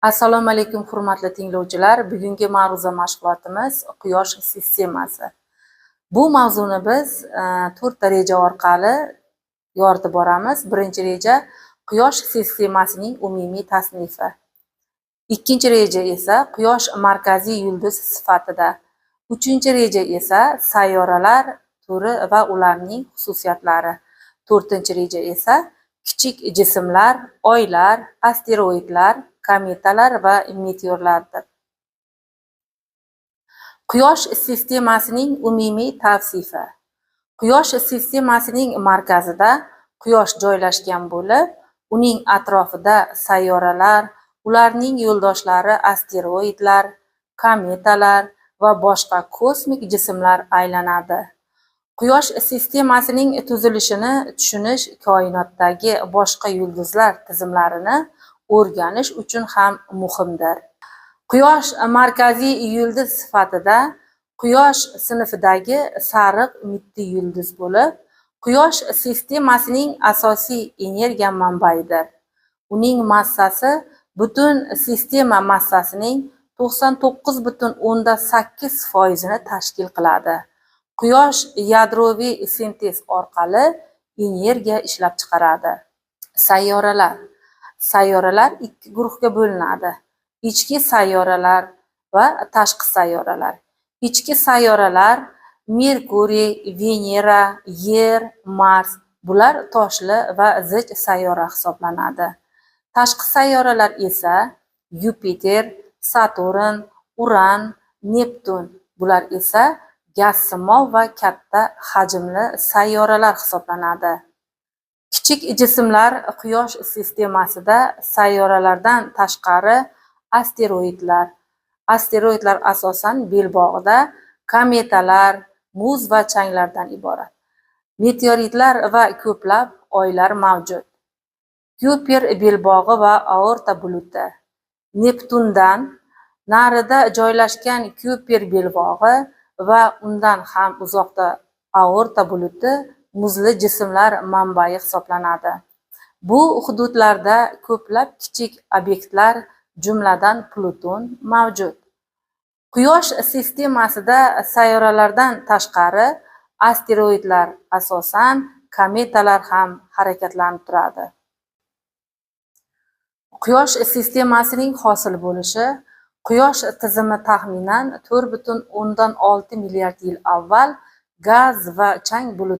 Assalomu alaykum hurmatli tinglovchilar. Bugungi ma'ruza mashg'ulotimiz Quyosh sistemasi. Bu mavzuni biz 4 ta reja orqali yoritib boramiz. Birinchi reja Quyosh sistemasining umumiy tasnifi. Ikkinchi reja esa Quyosh markaziy yulduz sifatida. Uchinchi reja esa sayyoralar turi va ularning xususiyatlari. To'rtinchi reja esa kichik jismlar, oylar, asteroidlar, kometalar va meteorlardir. Quyosh sistemasining umumiy tavsifi. Quyosh sistemasining markazida Quyosh joylashgan bo'lib, uning atrofida sayyoralar, ularning yo'ldoshlari asteroidlar, kometalar va boshqa kosmik jismlar aylanadi. Quyosh sistemasining tuzilishini tushunish koinotdagi boshqa yulduzlar tizimlarini o'rganish uchun ham muhimdir. Quyosh markaziy yulduz sifatida Quyosh sinfidagi sariq mitti yulduz bo'lib, Quyosh sistemasining asosiy energiya manbaidir. Uning massasi butun sistema massasining 99,8% tashkil qiladi. Quyosh yadroviy sintez orqali energiya ishlab chiqaradi. Sayyoralar. Sayyoralar ikki guruhga bo'linadi: ichki sayyoralar va tashqi sayyoralar. Ichki sayyoralar Merkuriy, Venera, Yer, Mars bular toshli va zich sayyora hisoblanadi. Tashqi sayyoralar esa Yupiter, Saturn, Uran, Neptun bular esa gazsimon va katta hajmli sayyoralar hisoblanadi. Kichik jismlar Quyosh sistemasida sayyoralardan tashqari asteroidlar. Asteroidlar asosan belbog'ida kometalar, muz va changlardan iborat. Meteoritlar va ko'plab oylar mavjud. Kuiper belbog'i va aorta buluti. Neptundan narida joylashgan Kuiper belbog'i va undan ham uzoqda aorta buluti muzli jismlar manbai hisoblanadi. Bu hududlarda ko'plab kichik obyektlar, jumladan Pluton mavjud. Quyosh sistemasida sayyoralardan tashqari asteroidlar, asosan kometalar ham harakatlanib turadi. Quyosh sistemasining hosil bo'lishi. Quyosh tizimi taxminan 4,6 milliard yil avval gaz va chang